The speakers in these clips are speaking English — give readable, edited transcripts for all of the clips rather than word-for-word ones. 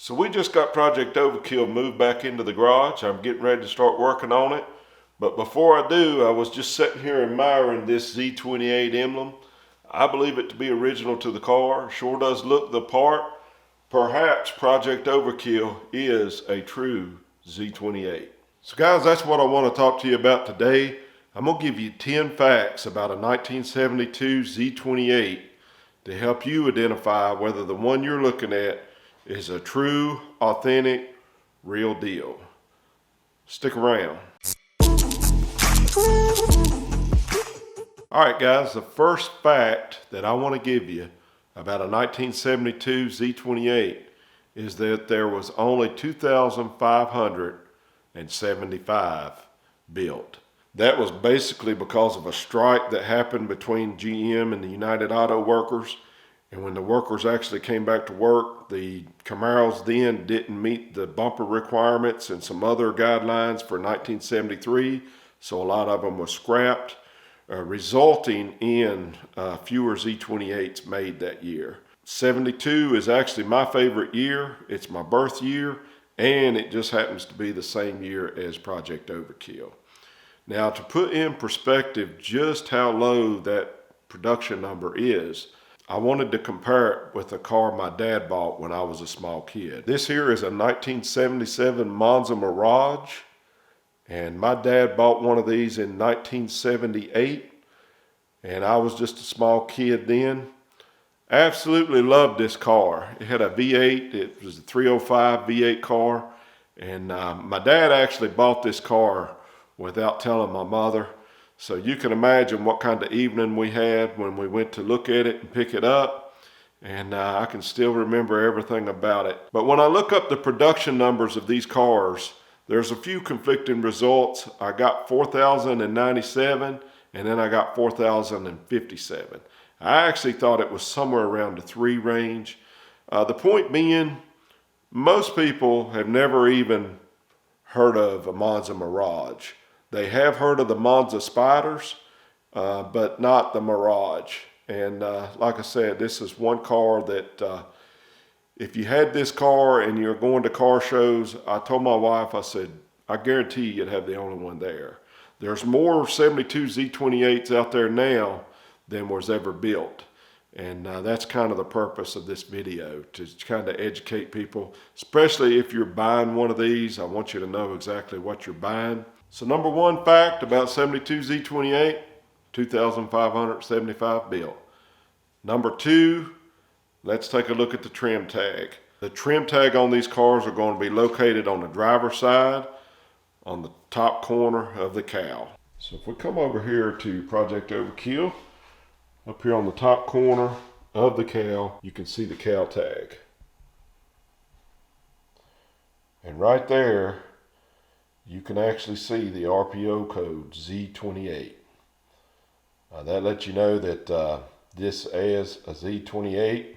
So we just got Project Overkill moved back into the garage. I'm getting ready to start working on it. But before I do, I was just sitting here admiring this Z28 emblem. I believe it to be original to the car. Sure does look the part. Perhaps Project Overkill is a true Z28. So guys, that's what I want to talk to you about today. I'm going to give you 10 facts about a 1972 Z28 to help you identify whether the one you're looking at is a true, authentic, real deal. Stick around. Alright guys, the first fact that I want to give you about a 1972 Z28 is that there was only 2,575 built. That was basically because of a strike that happened between GM and the United Auto Workers. And when the workers actually came back to work, the Camaros then didn't meet the bumper requirements and some other guidelines for 1973. So a lot of them were scrapped, resulting in fewer Z28s made that year. 72 is actually my favorite year. It's my birth year, and it just happens to be the same year as Project Overkill. Now, to put in perspective just how low that production number is, I wanted to compare it with a car my dad bought when I was a small kid. This here is a 1977 Monza Mirage, and my dad bought one of these in 1978, and I was just a small kid then. Absolutely loved this car. It had a V8, it was a 305 V8 car, and my dad actually bought this car without telling my mother. So you can imagine what kind of evening we had when we went to look at it and pick it up. And I can still remember everything about it. But when I look up the production numbers of these cars, there's a few conflicting results. I got 4,097 and then I got 4,057. I actually thought it was somewhere around the 3 range. The point being, most people have never even heard of a Monza Mirage. They have heard of the Monza Spiders, but not the Mirage. And like I said, this is one car that if you had this car and you're going to car shows, I told my wife, I said, I guarantee you'd have the only one there. There's more 72 Z28s out there now than was ever built. And that's kind of the purpose of this video, to kind of educate people, especially if you're buying one of these. I want you to know exactly what you're buying. So number one fact about 72 Z28, 2,575 built. Number two, let's take a look at the trim tag. The trim tag on these cars are going to be located on the driver's side on the top corner of the cowl. So if we come over here to Project Overkill, up here on the top corner of the cowl, you can see the cowl tag. And right there, you can actually see the RPO code Z28. That lets you know that this is a Z28.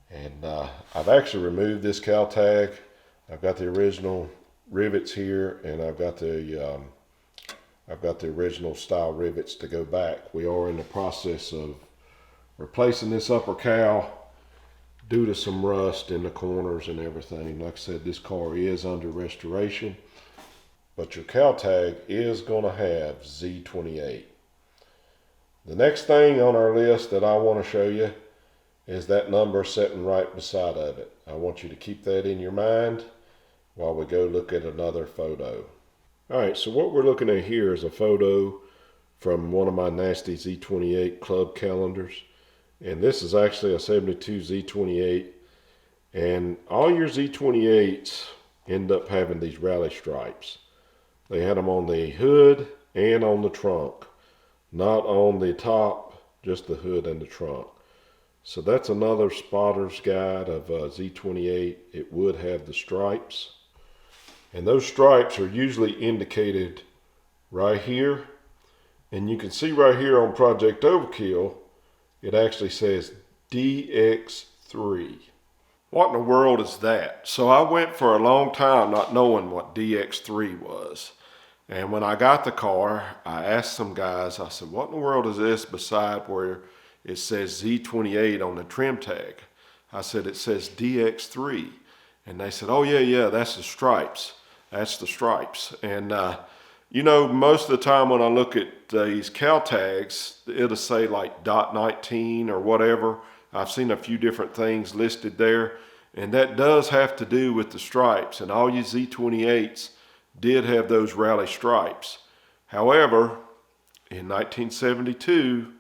And I've actually removed this cowl tag. I've got the original rivets here, and I've got the original style rivets to go back. We are in the process of replacing this upper cowl due to some rust in the corners and everything. Like I said, this car is under restoration, but your cowl tag is going to have Z28. The next thing on our list that I want to show you is that number sitting right beside of it. I want you to keep that in your mind while we go look at another photo. Alright, so what we're looking at here is a photo from one of my nasty Z28 club calendars. And this is actually a 72 Z28. And all your Z28s end up having these rally stripes. They had them on the hood and on the trunk. Not on the top, just the hood and the trunk. So that's another spotter's guide of Z28. It would have the stripes. And those stripes are usually indicated right here. And you can see right here on Project Overkill, it actually says DX3. What in the world is that? So I went for a long time not knowing what DX3 was. And when I got the car, I asked some guys, I said, what in the world is this beside where it says Z28 on the trim tag? I said, it says DX3. And they said, oh yeah, that's the stripes. That's the stripes. And you know, most of the time when I look at these cal tags, it'll say like .19 or whatever. I've seen a few different things listed there. And that does have to do with the stripes. And all you Z28s did have those rally stripes. However, in 1972,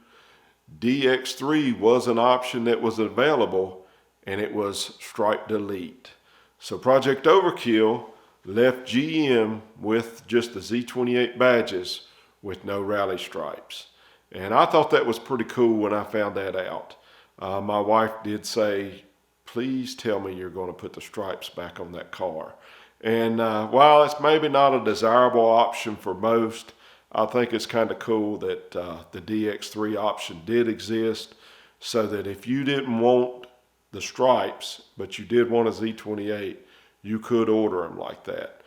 DX3 was an option that was available, and it was stripe delete. So Project OverKill left GM with just the Z28 badges with no rally stripes. And I thought that was pretty cool when I found that out. My wife did say, please tell me you're going to put the stripes back on that car. And while it's maybe not a desirable option for most, I think it's kind of cool that the DX3 option did exist, so that if you didn't want the stripes, but you did want a Z28, you could order them like that.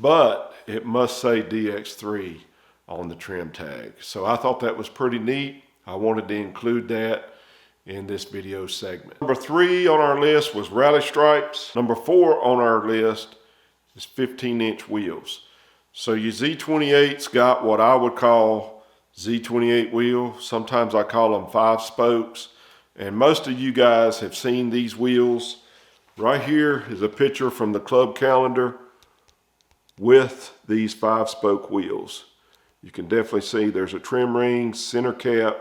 But it must say DX3 on the trim tag. So I thought that was pretty neat. I wanted to include that in this video segment. Number 3 on our list was rally stripes. Number 4 on our list is 15-inch wheels. So your Z28's got what I would call Z28 wheels. Sometimes I call them 5 spokes. And most of you guys have seen these wheels. Right here is a picture from the club calendar with these 5 spoke wheels. You can definitely see there's a trim ring, center cap,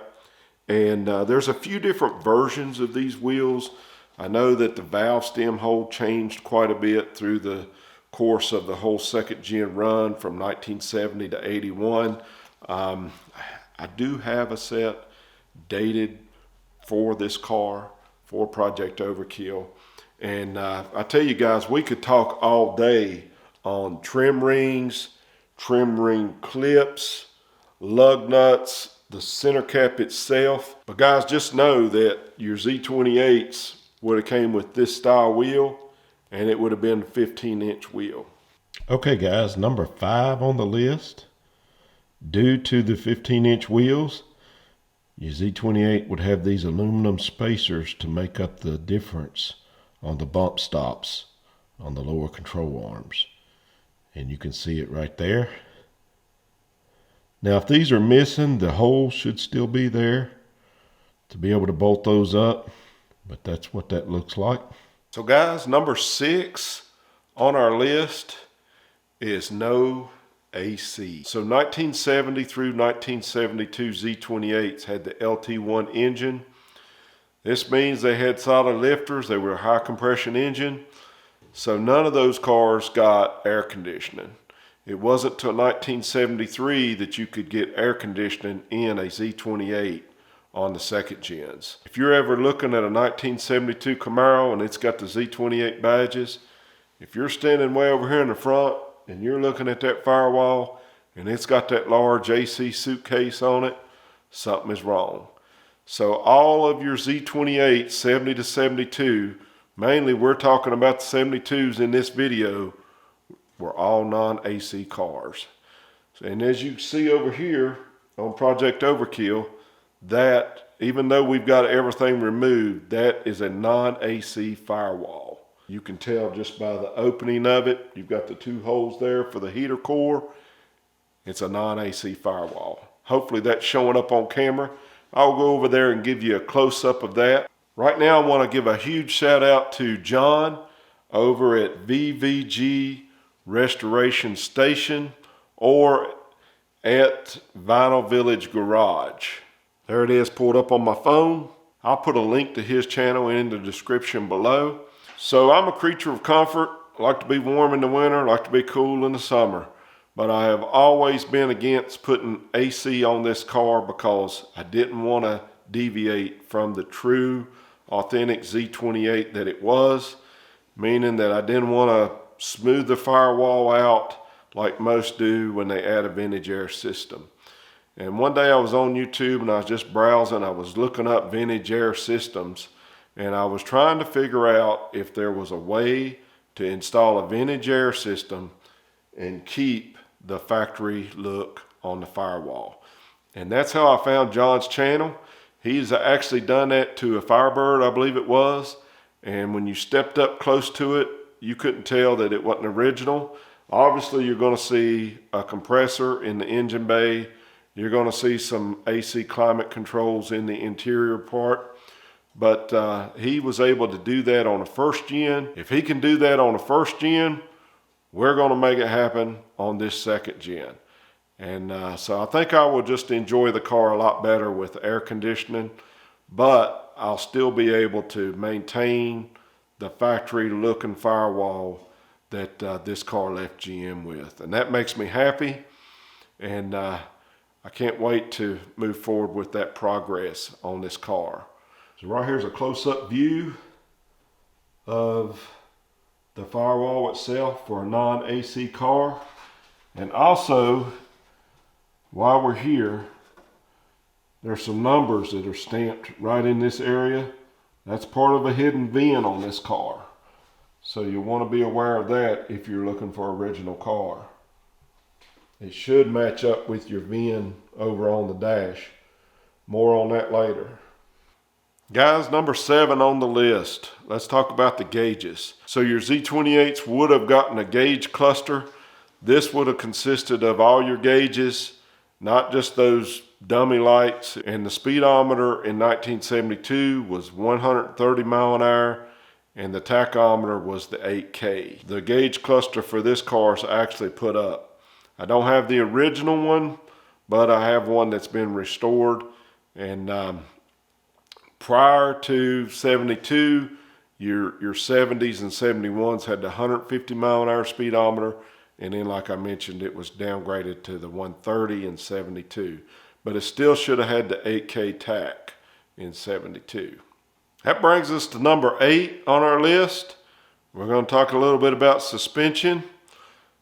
and there's a few different versions of these wheels. I know that the valve stem hole changed quite a bit through the course of the whole second gen run from 1970 to 81. I do have a set dated for this car, for Project OverKill. And I tell you guys, we could talk all day on trim rings, trim ring clips, lug nuts, the center cap itself. But guys, just know that your Z28s would have came with this style wheel, and it would have been a 15-inch wheel. Okay guys, number 5 on the list. Due to the 15-inch wheels, your Z28 would have these aluminum spacers to make up the difference on the bump stops on the lower control arms. And you can see it right there. Now if these are missing, the hole should still be there to be able to bolt those up, but that's what that looks like. So guys, number 6 on our list is no AC. So 1970 through 1972 Z28s had the LT1 engine. This means they had solid lifters, they were a high compression engine. So none of those cars got air conditioning. It wasn't till 1973 that you could get air conditioning in a Z28 on the second gens. If you're ever looking at a 1972 Camaro and it's got the Z28 badges, if you're standing way over here in the front and you're looking at that firewall and it's got that large AC suitcase on it, something is wrong. So all of your Z28 70 to 72, mainly we're talking about the 72s in this video, were all non-AC cars. And as you can see over here on Project OverKill, that even though we've got everything removed, that is a non-AC firewall. You can tell just by the opening of it. You've got the 2 holes there for the heater core. It's a non-AC firewall. Hopefully that's showing up on camera. I'll go over there and give you a close-up of that. Right now I want to give a huge shout out to John over at VVG Restoration Station or at Vinyl Village Garage. There it is pulled up on my phone. I'll put a link to his channel in the description below. So I'm a creature of comfort. I like to be warm in the winter, I like to be cool in the summer. But I have always been against putting AC on this car because I didn't want to deviate from the true, authentic Z28 that it was. Meaning that I didn't want to smooth the firewall out like most do when they add a vintage air system. And one day I was on YouTube and I was just browsing. I was looking up vintage air systems and I was trying to figure out if there was a way to install a vintage air system and keep the factory look on the firewall. And that's how I found John's channel. He's actually done that to a Firebird, I believe it was. and when you stepped up close to it, you couldn't tell that it wasn't original. Obviously, you're going to see a compressor in the engine bay. You're going to see some AC climate controls in the interior part. But he was able to do that on a first gen. If he can do that on a first gen, we're going to make it happen on this second gen. And so I think I will just enjoy the car a lot better with air conditioning, but I'll still be able to maintain the factory looking firewall that this car left GM with. And that makes me happy. And I can't wait to move forward with that progress on this car. So right here's a close-up view of the firewall itself for a non-AC car. And also, while we're here, there's some numbers that are stamped right in this area. That's part of a hidden VIN on this car. So you'll want to be aware of that if you're looking for an original car. It should match up with your VIN over on the dash. More on that later. Guys, number 7 on the list. Let's talk about the gauges. So your Z28s would have gotten a gauge cluster. This would have consisted of all your gauges, not just those dummy lights. And the speedometer in 1972 was 130 mile an hour, and the tachometer was the 8K. The gauge cluster for this car is actually put up. I don't have the original one, but I have one that's been restored. And prior to 72, your 70s and 71s had the 150 mile an hour speedometer. And then, like I mentioned, it was downgraded to the 130 in 72. But it still should have had the 8K tach in 72. That brings us to number 8 on our list. We're going to talk a little bit about suspension.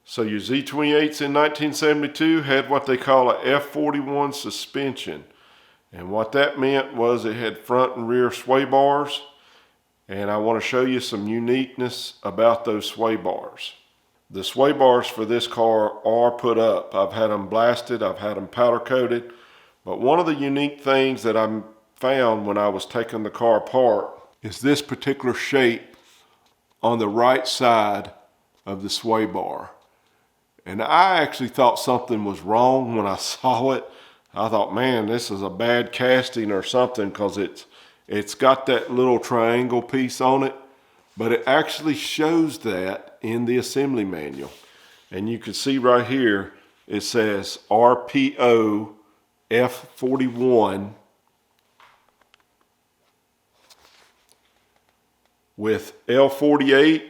So your Z28s in 1972 had what they call a F41 suspension. And what that meant was it had front and rear sway bars. And I want to show you some uniqueness about those sway bars. The sway bars for this car are put up. I've had them blasted, I've had them powder coated. But one of the unique things that I found when I was taking the car apart is this particular shape on the right side of the sway bar. And I actually thought something was wrong when I saw it. I thought, man, this is a bad casting or something, because it's got that little triangle piece on it. But it actually shows that in the assembly manual. And you can see right here, it says RPO F41 with L48,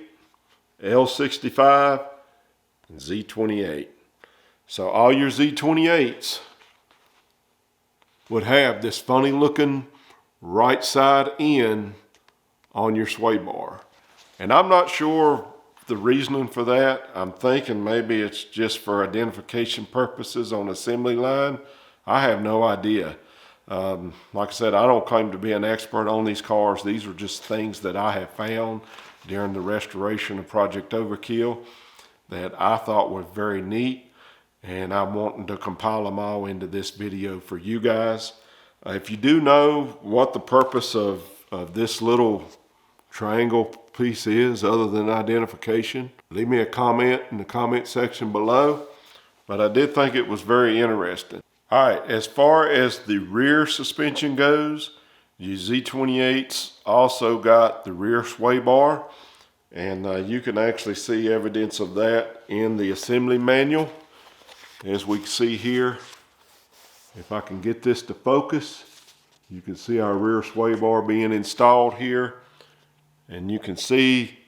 L65, and Z28. So all your Z28s would have this funny looking right side end on your sway bar. And I'm not sure the reasoning for that. I'm thinking maybe it's just for identification purposes on assembly line. I have no idea. Like I said, I don't claim to be an expert on these cars. These are just things that I have found during the restoration of Project Overkill that I thought were very neat. And I'm wanting to compile them all into this video for you guys. If you do know what the purpose of this little triangle piece is other than identification, leave me a comment in the comment section below. But I did think it was very interesting. All right, as far as the rear suspension goes, your Z28s also got the rear sway bar. And you can actually see evidence of that in the assembly manual. As we can see here, if I can get this to focus, you can see our rear sway bar being installed here. And you can see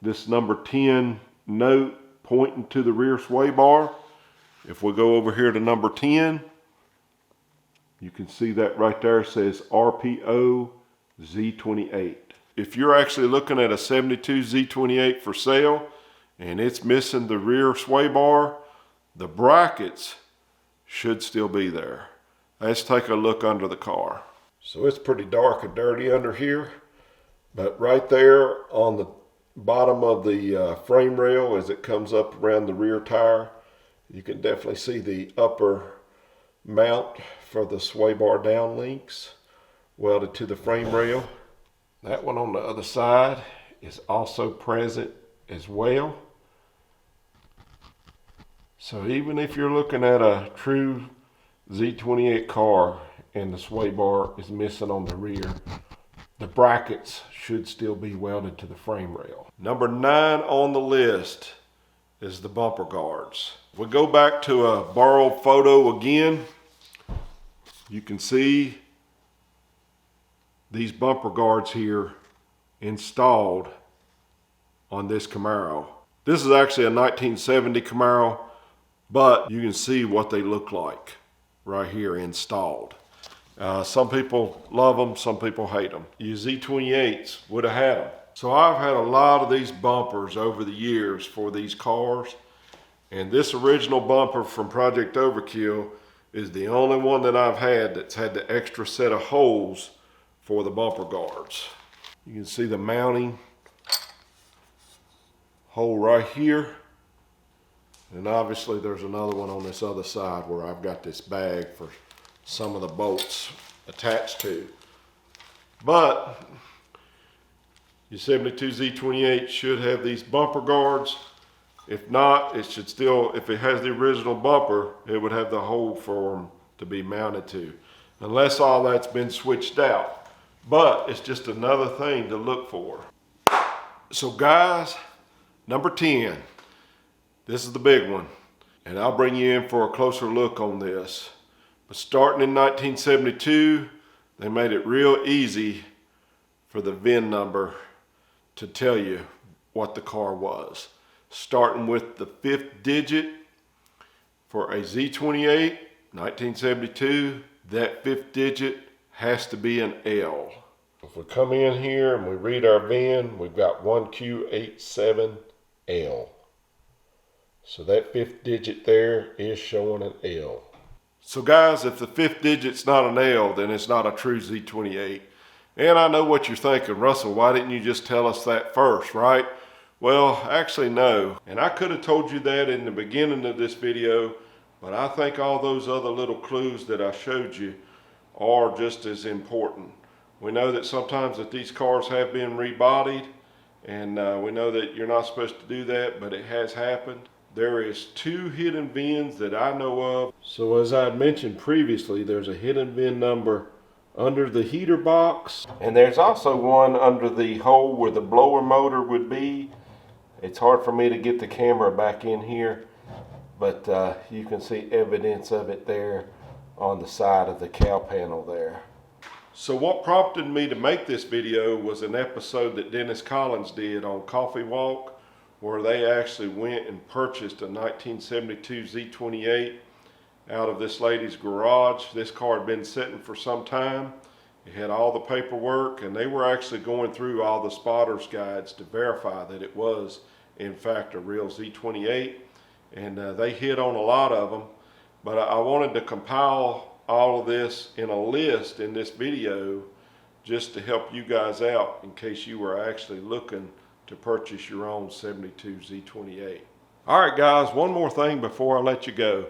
this number 10 note pointing to the rear sway bar. If we go over here to number 10, you can see that right there says RPO Z28. If you're actually looking at a 72 Z28 for sale and it's missing the rear sway bar, the brackets should still be there. Let's take a look under the car. So it's pretty dark and dirty under here, but right there on the bottom of the frame rail as it comes up around the rear tire, you can definitely see the upper mount for the sway bar down links welded to the frame rail. That one on the other side is also present as well. So even if you're looking at a true Z28 car and the sway bar is missing on the rear, the brackets should still be welded to the frame rail. Number 9 on the list is the bumper guards. If we go back to a borrowed photo again, you can see these bumper guards here installed on this Camaro. This is actually a 1970 Camaro, but you can see what they look like right here installed. Some people love them, some people hate them. Your Z28s would have had them. So I've had a lot of these bumpers over the years for these cars, and this original bumper from Project OverKill is the only one that I've had that's had the extra set of holes for the bumper guards. You can see the mounting hole right here. And obviously there's another one on this other side where I've got this bag for some of the bolts attached to. But your 72 Z28 should have these bumper guards. If not, it should still, if it has the original bumper, it would have the hole for them to be mounted to. Unless all that's been switched out. But it's just another thing to look for. So guys, number 10. This is the big one. And I'll bring you in for a closer look on this. But starting in 1972, they made it real easy for the VIN number to tell you what the car was. Starting with the 5th digit for a Z28, 1972, that 5th digit has to be an L. If we come in here and we read our VIN, we've got 1Q87L. So that 5th digit there is showing an L. So guys, if the 5th digit's not an L, then it's not a true Z28. And I know what you're thinking, Russell, why didn't you just tell us that first, right? Well, actually no. And I could have told you that in the beginning of this video, but I think all those other little clues that I showed you are just as important. We know that sometimes that these cars have been rebodied, and we know that you're not supposed to do that, but it has happened. There is 2 hidden VINs that I know of. So as I had mentioned previously, there's a hidden VIN number under the heater box. And there's also one under the hole where the blower motor would be. It's hard for me to get the camera back in here, but you can see evidence of it there on the side of the cow panel there. So what prompted me to make this video was an episode that Dennis Collins did on Coffee Walk, where they actually went and purchased a 1972 Z28 out of this lady's garage. This car had been sitting for some time. It had all the paperwork, and they were actually going through all the spotter's guides to verify that it was in fact a real Z28, and they hit on a lot of them. But I wanted to compile all of this in a list in this video just to help you guys out in case you were actually looking to purchase your own 72 Z28. All right guys, one more thing before I let you go.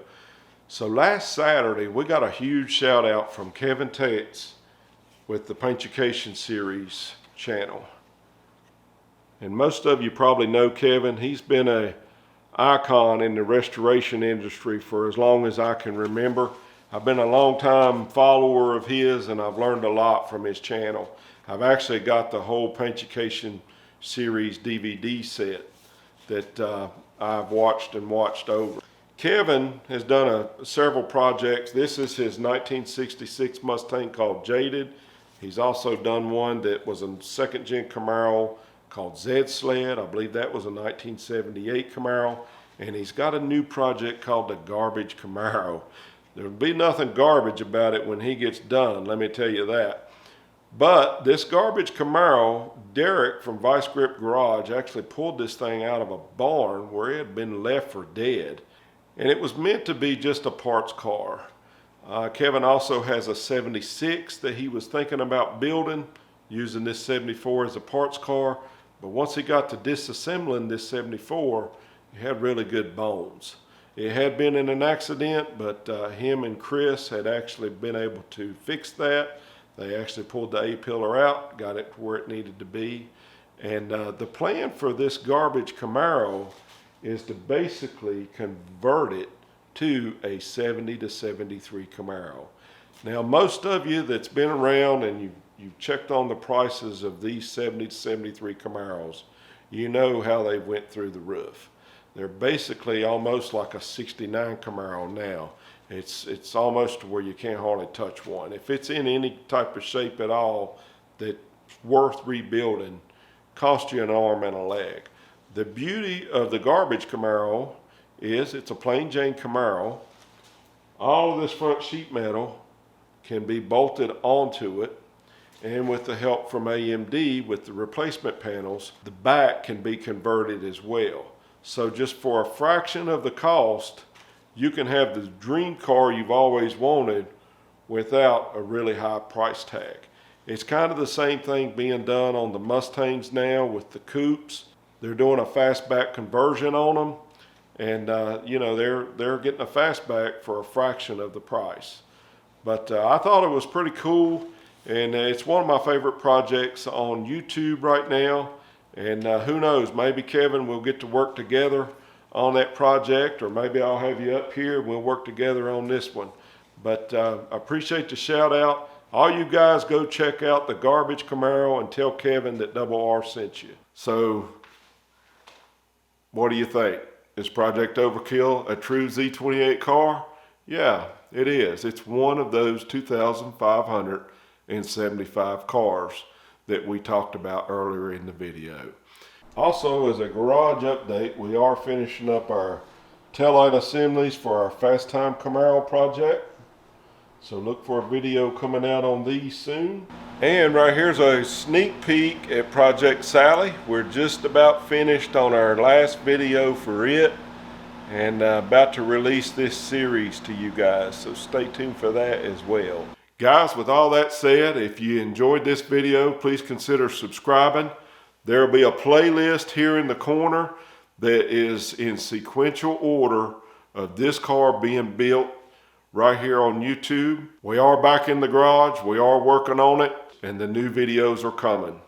So last Saturday we got a huge shout out from Kevin Tetz with the Paintucation Series channel. And most of you probably know Kevin. He's been an icon in the restoration industry for as long as I can remember. I've been a long time follower of his, and I've learned a lot from his channel. I've actually got the whole Paintucation Series DVD set that I've watched over. Kevin has done several projects. This is his 1966 Mustang called Jaded. He's also done one that was a 2nd gen Camaro called Z-Sled. I believe that was a 1978 Camaro. And he's got a new project called the Garbage Camaro. There'll be nothing garbage about it when he gets done, let me tell you that. But this Garbage Camaro, Derek from Vice Grip Garage actually pulled this thing out of a barn where it had been left for dead. And it was meant to be just a parts car. Kevin also has a 76 that he was thinking about building, using this 74 as a parts car. But once he got to disassembling this 74, it had really good bones. It had been in an accident, but him and Chris had actually been able to fix that. They actually pulled the A-pillar out, got it to where it needed to be. And the plan for this garbage Camaro is to basically convert it to a 70 to 73 Camaro. Now, most of you that's been around and you've checked on the prices of these 70 to 73 Camaros, you know how they went through the roof. They're basically almost like a 69 Camaro now. It's almost to where you can't hardly touch one. If it's in any type of shape at all that's worth rebuilding, cost you an arm and a leg. The beauty of the garbage Camaro is it's a plain Jane Camaro. All of this front sheet metal can be bolted onto it, and with the help from AMD with the replacement panels, the back can be converted as well. So just for a fraction of the cost, you can have the dream car you've always wanted without a really high price tag. It's kind of the same thing being done on the Mustangs now with the coupes. They're doing a fastback conversion on them, and you know, they're getting a fastback for a fraction of the price. But I thought it was pretty cool, and it's one of my favorite projects on YouTube right now. And who knows, maybe Kevin will get to work together on that project, or maybe I'll have you up here and we'll work together on this one. But I appreciate the shout out. All you guys go check out the garbage Camaro and tell Kevin that Double R sent you. So what do you think? Is Project Overkill a true Z28 car? Yeah, it is. It's one of those 2,575 cars that we talked about earlier in the video. Also, as a garage update, we are finishing up our taillight assemblies for our FastTime Camaro project. So look for a video coming out on these soon. And right here's a sneak peek at Project Sally. We're just about finished on our last video for it, and about to release this series to you guys. So stay tuned for that as well. Guys, with all that said, if you enjoyed this video, please consider subscribing. There will be a playlist here in the corner that is in sequential order of this car being built right here on YouTube. We are back in the garage. We are working on it, and the new videos are coming.